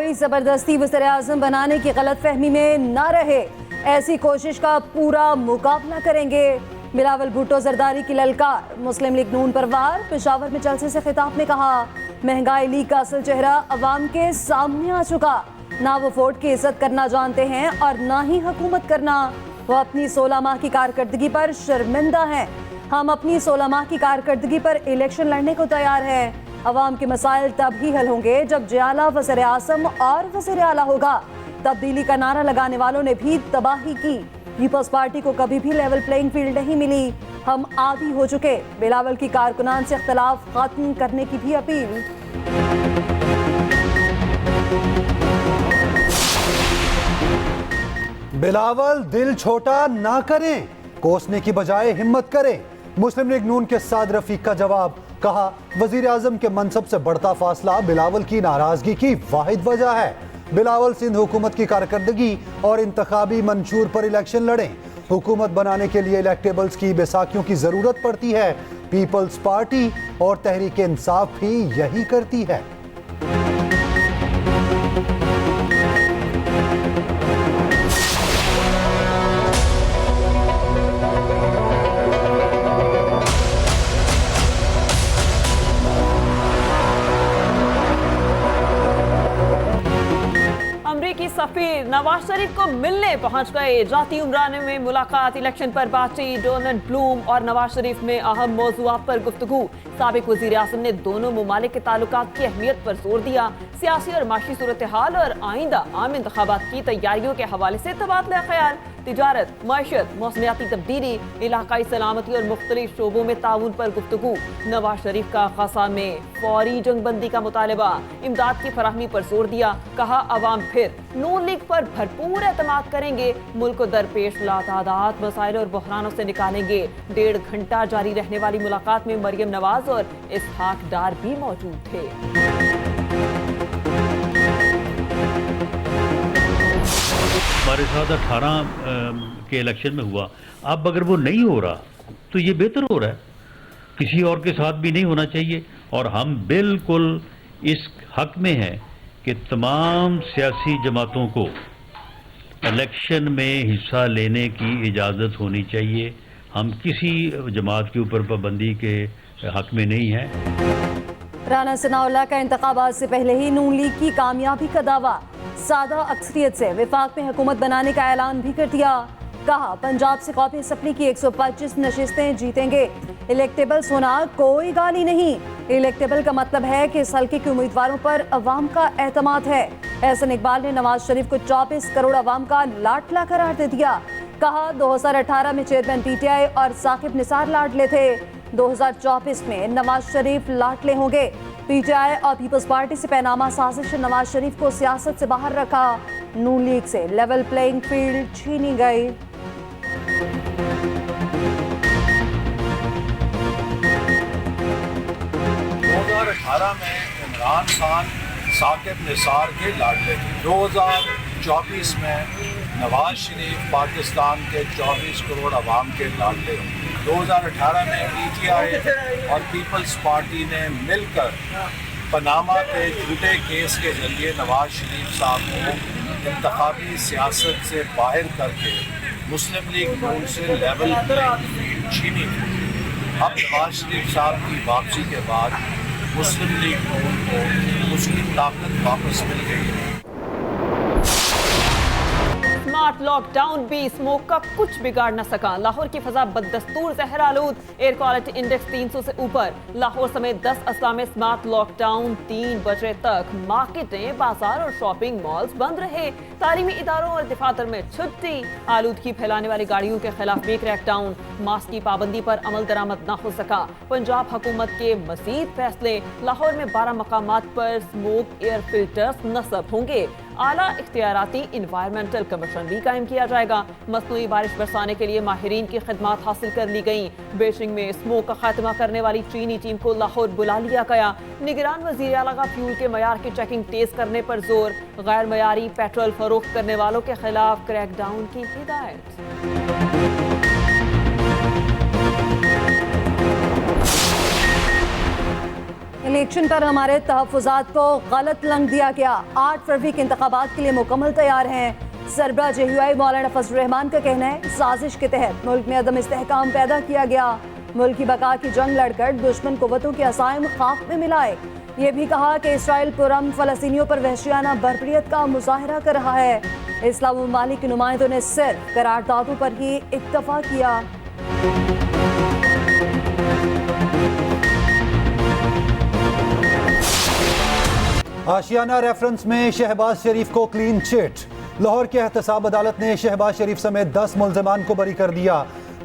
कोई जबरदस्ती वज़ीर-ए-आज़म बनाने की गलत फहमी में न रहे, ऐसी कोशिश का पूरा मुकाबला करेंगे। बिलावल भुट्टो जरदारी की ललकार, मुस्लिम लीग नून पर वार। पेशावर में जलसे से खिताब में कहा, महंगाई लीग का असल चेहरा अवाम के सामने आ चुका। ना वो वोट की इज्जत करना जानते हैं और ना ही हुकूमत करना। वो अपनी 16 माह की कारकर्दगी पर शर्मिंदा हैं। हम अपनी 16 माह की कारकर्दगी पर इलेक्शन लड़ने को तैयार हैं। अवाम के मसाइल तब ही हल होंगे जब जियाला वज़ीर आज़म और वज़ीर आला होगा। तब्दीली का नारा लगाने वालों ने भी तबाही की। पीपल्स पार्टी को कभी भी लेवल प्लेइंग फील्ड नहीं मिली। हम आदी हो चुके। बिलावल की कारकुनान से इख्तलाफ खत्म करने की भी अपील। बिलावल दिल छोटा ना करें, कोसने की बजाय हिम्मत करें। मुस्लिम लीग नून के साद रफीक का जवाब, कहा वजीर आजम के मनसब से बढ़ता फासला बिलावल की नाराजगी की वाहिद वजह है। बिलावल सिंध हुकूमत की कारकर्दगी और इंतखाबी मंशूर पर इलेक्शन लड़ें। हुकूमत बनाने के लिए इलेक्टेबल्स की बैसाखियों की जरूरत पड़ती है। पीपल्स पार्टी और तहरीक इंसाफ भी यही करती है। सफीर नवाज शरीफ को मिलने पहुंच गए। जाती उमराने में मुलाकात, इलेक्शन पर बातचीत, डोनाल्ड ब्लूम और नवाज शरीफ में अहम मौज़ूआत पर गुफ्तगू। साबिक वज़ीर आज़म ने दोनों ममालिक के ताल्लुकात की अहमियत पर जोर दिया। सियासी और माशी सूरत हाल और आइंदा आम इंतखाबात की तैयारियों के हवाले से तबादला ख्याल। तिजारत, मईशत, मौसमियाती तब्दीली, इलाकाई सलामती और मुख्तलिफ शोबों में ताउन पर गुफ्तगू। नवाज शरीफ का ख़ासा में फौरी जंगबंदी का मुतालबा, इमदाद की फराहमी पर जोर दिया। कहा अवाम फिर नून लीग पर भरपूर एतमाद करेंगे। मुल्क को दरपेश लातादाद मसाइल और बहरानों से निकालेंगे। 1.5 घंटा जारी रहने वाली मुलाकात में मरियम नवाज और इसहाक डार भी मौजूद थे। हमारे साथ 18 के इलेक्शन में हुआ। अब अगर वो नहीं हो रहा तो ये बेहतर हो रहा है, किसी और के साथ भी नहीं होना चाहिए। और हम बिल्कुल इस हक में हैं कि तमाम सियासी जमातों को इलेक्शन में हिस्सा लेने की इजाज़त होनी चाहिए। हम किसी जमात के ऊपर पाबंदी के हक में नहीं हैं। राना सनाउल्लाह का इंतखाबात से पहले ही नून लीग की कामयाबी का दावा, सादा अक्सरियत से विफाक में हुकूमत बनाने का ऐलान भी कर दिया। कहा पंजाब से कौमी असम्बली की 125 नशिस्तें जीतेंगे। इलेक्टेबल्स होना कोई गाली नहीं। इलेक्टेबल का मतलब है कि इस हल्के के उम्मीदवारों पर अवाम का एतमाद है। एहसन इकबाल ने नवाज शरीफ को 24 करोड़ अवाम का लाडला करार दे दिया। कहा 2018 में चेयरमैन पीटीआई और साकिब निसार लाडले थे। 2024 में नवाज शरीफ लाडले होंगे। पीटीआई और पीपल्स पार्टी से पैनामा साजिश नवाज शरीफ को सियासत से बाहर रखा। नून लीग से लेवल प्लेइंग फील्ड छीनी गई। 2018 में इमरान खान साकिब निसार के लाडले थे। 2024 में नवाज शरीफ पाकिस्तान के 24 करोड़ अवाम के लाडले होंगे। 2018 में पीटीआई और पीपल्स पार्टी ने मिलकर पनामा के झूठे केस के जरिए नवाज शरीफ साहब को इंतखाबी सियासत से बाहर करके मुस्लिम लीग नून से लेवल प्लेइंग फील्ड छीनी थी। अब नवाज शरीफ साहब की वापसी के बाद मुस्लिम लीग नून को उसकी ताकत वापस मिल गई है। स्मार्ट लॉकडाउन भी स्मोक का कुछ बिगाड़ न सका। लाहौर की फजा बददस्तूर जहर आलूद, एयर क्वालिटी इंडेक्स 300 से ऊपर। लाहौर समेत 10 अजला में स्मार्ट लॉकडाउन 3 बजे तक। मार्केटें, बाजार और शॉपिंग मॉल्स बंद रहे। तालीमी इदारों और दफातर में छुट्टी। आलूदगी फैलाने वाली गाड़ियों के खिलाफ भी क्रैकडाउन। मास्क की पाबंदी पर अमल दरामद न हो सका। पंजाब हुकूमत के मजीद फैसले। लाहौर में 12 मकामात पर स्मोक एयर फिल्टर्स नस्ब होंगे। आला इख्तियाराती इन्वायरमेंटल कमीशन भी कायम किया जाएगा। मसनूई बारिश बरसाने के लिए माहिरीन की खिदमात हासिल कर ली गई। बेशिंग में स्मोक का खात्मा करने वाली चीनी टीम को लाहौर बुला लिया गया। निगरान वज़ीर आला का फ्यूल के मयार की चेकिंग तेज करने पर जोर। गैर मयारी पेट्रोल फरोख्त करने वालों के खिलाफ क्रैकडाउन की हिदायत। इलेक्शन पर हमारे तहफ़्फ़ुज़ात को गलत रंग दिया गया। 8 फरवरी के इंतखाबात के लिए मुकम्मल तैयार हैं। सरबराह JUI मौलाना फजल रहमान का कहना है, साजिश के तहत मुल्क में अदम इस्तेहकाम पैदा किया गया। मुल्क की बका की जंग लड़कर दुश्मन कुव्वतों के असाइम खाक में मिलाए। ये भी कहा कि इसराइल पुरअमन फ़लस्तीनियों पर वहशियाना बर्बरियत का मुजाहरा कर रहा है। इस्लामी ममालिक के नुमाइंदों ने सिर्फ करारदादों पर ही इत्तफाक किया। आशियाना रेफरेंस में शहबाज शरीफ को क्लीन चिट। लाहौर की एहतसाब अदालत ने शहबाज शरीफ समेत 10 मुल्ज़िमान को बरी कर दिया।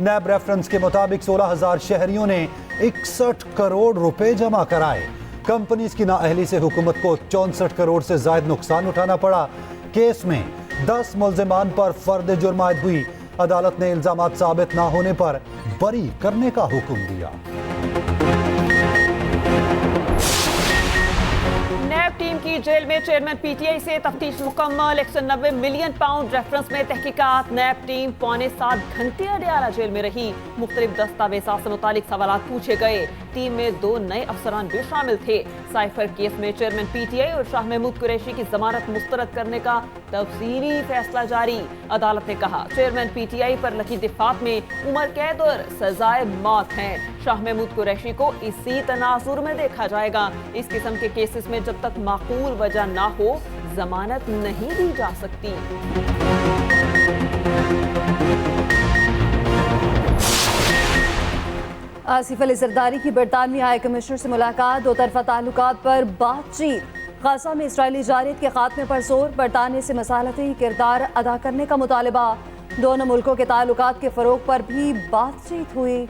नैब रेफरेंस के मुताबिक 16,000 शहरियों ने 61 करोड़ रुपए जमा कराए। कंपनीज की नाअहली से हुकूमत को 64 करोड़ से ज्यादा नुकसान उठाना पड़ा। केस में 10 मुल्ज़िमान पर फर्द जुर्म आयद हुई। अदालत ने इल्जामात साबित ना होने पर बरी करने का हुक्म दिया। नैब टीम की जेल में चेयरमैन PTI से तफ्तीश मुकम्मल। 190 मिलियन पाउंड रेफरेंस में तहकीकात। नैब टीम पौने 7 घंटे अडयाला जेल में रही। मुख्तलिफ दस्तावेज़ात से मुतालिक सवाल पूछे गए। टीम में 2 नए अफसरान भी शामिल थे। साइफर केस में चेयरमैन PTI और शाह महमूद कुरैशी की जमानत मुस्तरद करने का तफसीली फैसला जारी। अदालत ने कहा, चेयरमैन PTI पर लगी दिफात में उम्र कैद और सजाए मौत है। शाह महमूद कुरैशी को इसी तनाजुर में देखा जाएगा। इस किस्म के केसेस में जब तक माकूल वजह ना हो, जमानत नहीं दी जा सकती। आसिफ अली जरदारी की बरतानवी हाई कमिश्नर से मुलाकात। दो तरफा ताल्लुकात पर बातचीत। गाजा में इसराइली जारियत के खात्मे पर जोर। बरतानिया से मसालती किरदार अदा करने का मुतालबा। दोनों मुल्कों के ताल्लुकात के फरोग पर भी बातचीत हुई।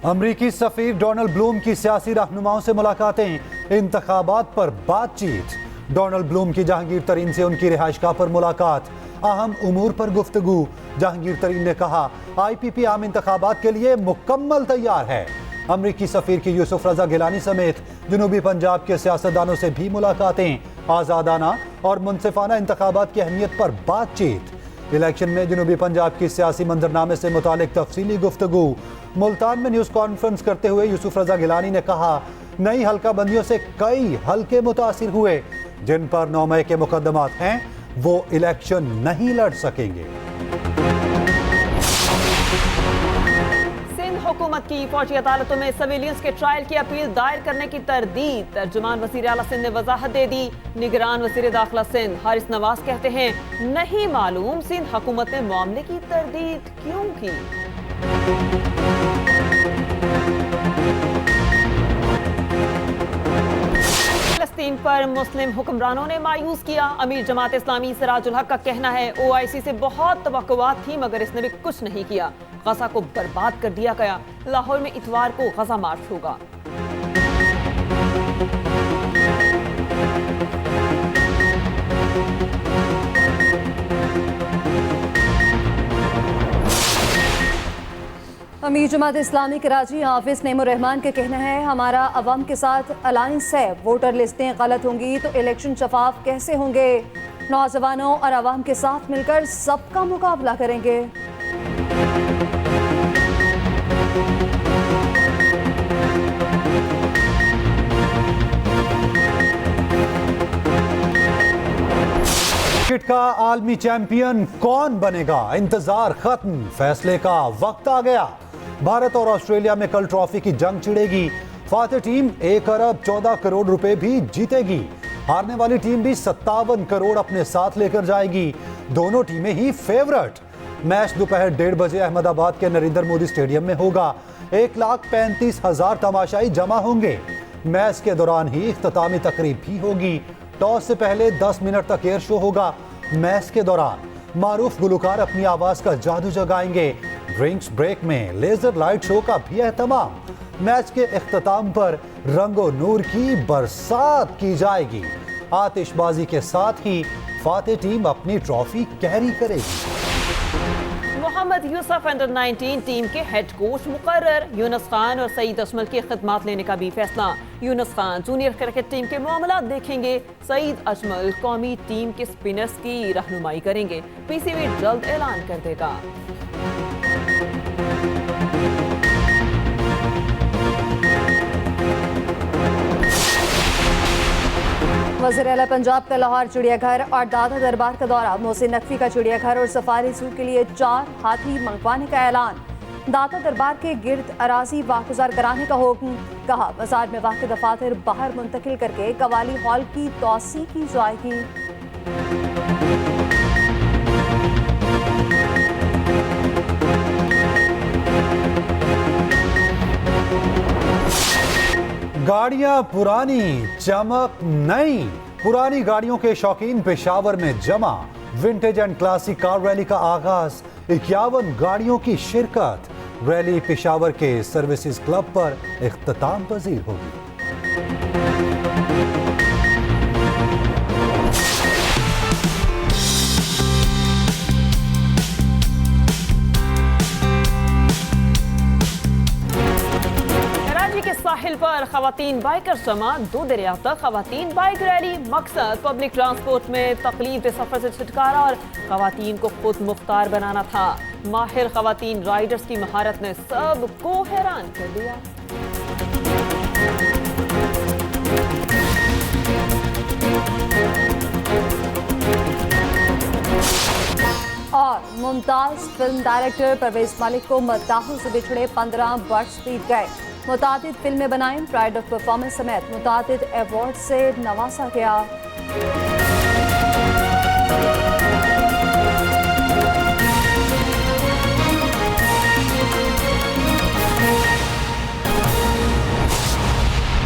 अमरीकी सफीर डोनाल्ड ब्लूम की सियासी रहनुमाओं से मुलाकातें। इंतखाबात पर बातचीत। डोनाल्ड ब्लूम की जहांगीर तरीन से उनकी रिहाइशगाह पर मुलाकात। अहम उमूर पर गुफ्तगू। जहांगीर तरीन ने कहा, IPP आम इंतखाबात के लिए मुकम्मल तैयार है। अमरीकी सफीर की यूसुफ रजा गिलानी समेत जनूबी पंजाब के सियासतदानों से भी मुलाकातें। आज़ादाना और मुनसिफाना इंतखाबात की अहमियत पर बातचीत। इलेक्शन में जनूबी पंजाब की सियासी मंजरनामे से मुतालिक तफसीली गुफ्तगू। मुल्तान में न्यूज़ कॉन्फ्रेंस करते हुए यूसुफ रजा गिलानी ने कहा, नई हल्का बंदियों से कई हल्के मुतासिर हुए। जिन पर 9 मई के मुकदमात हैं वो इलेक्शन नहीं लड़ सकेंगे। सिंध हुकूमत की फौजी अदालतों में सिविलियंस के ट्रायल की अपील दायर करने की तरदीद। तर्जुमान वज़ीर आला सिंध ने वजाहत दे दी। निगरान वज़ीर दाखिला सिंध हारिस नवाज कहते हैं, नहीं मालूम सिंध हुकूमत ने मामले की तरदीद क्यों की। फलस्तीन पर मुस्लिम हुक्मरानों ने मायूस किया। अमीर जमात इस्लामी सिराजुल हक का कहना है, OIC से बहुत तवक्कुआत थी मगर इसने भी कुछ नहीं किया। गजा को बर्बाद कर दिया गया। लाहौर में इतवार को गजा मार्च होगा। अमीर जमात इस्लामी कराची हाफिज नईमुर रहमान का कहना है, हमारा अवाम के साथ अलायंस है। वोटर लिस्टें गलत होंगी तो इलेक्शन शफाफ कैसे होंगे। नौजवानों और अवाम के साथ मिलकर सबका मुकाबला करेंगे। क्रिकेट का आलमी चैंपियन कौन बनेगा, इंतजार खत्म, फैसले का वक्त आ गया। भारत और ऑस्ट्रेलिया में कल ट्रॉफी की जंग छिड़ेगी। फातेह टीम 1 अरब 14 करोड़ रुपए भी जीतेगी। हारने वाली टीम भी 57 करोड़ अपने साथ लेकर जाएगी। दोनों टीमें ही फेवरेट। मैच दोपहर 1:30 बजे अहमदाबाद के नरेंद्र मोदी स्टेडियम में होगा। 1,35,000 तमाशाई जमा होंगे। मैच के दौरान ही इख्तितामी तकरीब भी होगी। टॉस से पहले 10 मिनट तक एयर शो होगा। मैच के दौरान मारूफ गुलकार अपनी आवाज का जादू जगाएंगे। ड्रिंक्स ब्रेक में लेजर लाइट शो का भी एहतमाम। मैच के इख्तिताम पर रंगो नूर की बरसात की जाएगी। आतिशबाजी के साथ ही फातेह टीम अपनी ट्रॉफी कैरी करेगी। मोहम्मद यूसुफ अंडर 19 टीम के हेड कोच मुकर्रर। यूनुस खान और सईद अजमल की खिदमत लेने का भी फैसला। Yunus Khan junior cricket team के मामला देखेंगे। सईद अजमल कौमी टीम के स्पिनर्स की रहनुमाई करेंगे। पीसीबी जल्द ऐलान कर देगा। वज़ीर आला पंजाब का लाहौर चिड़ियाघर और दादा दरबार का दौरा। मोहसिन नकवी का चिड़ियाघर और सफारी जू के लिए 4 हाथी मंगवाने का ऐलान। दादा दरबार के गिर्द अराजी वागुजार कराने का हुक्म। कहा बाजार में वाक़ दफातर बाहर मुंतकिल करके कवाली हॉल की तोसी की जाएगी। गाड़ियां पुरानी, चमक नई। पुरानी गाड़ियों के शौकीन पेशावर में जमा। Vintage and classic car rally का आगाज। 51 गाड़ियों की शिरकत। रैली पेशावर के सर्विसेज क्लब पर इख्तिताम पजीर होगी। के साहिल पर खवातीन बाइकर जमा। 2 दरिया तक खवातीन बाइक रैली। मकसद पब्लिक ट्रांसपोर्ट में तकलीफ दे सफर से छुटकारा और खवातीन को खुद मुख्तार बनाना था। माहिर खवातीन राइडर्स की महारत ने सबको हैरान कर दिया। और मुमताज फिल्म डायरेक्टर परवेज मलिक को मद्दाहों से बिछड़े 15 वर्ष बीत गए। मुतादिद फिल्में बनाएं, प्राइड ऑफ परफॉर्मेंस समेत मुतादिद अवार्ड से नवाजा गया।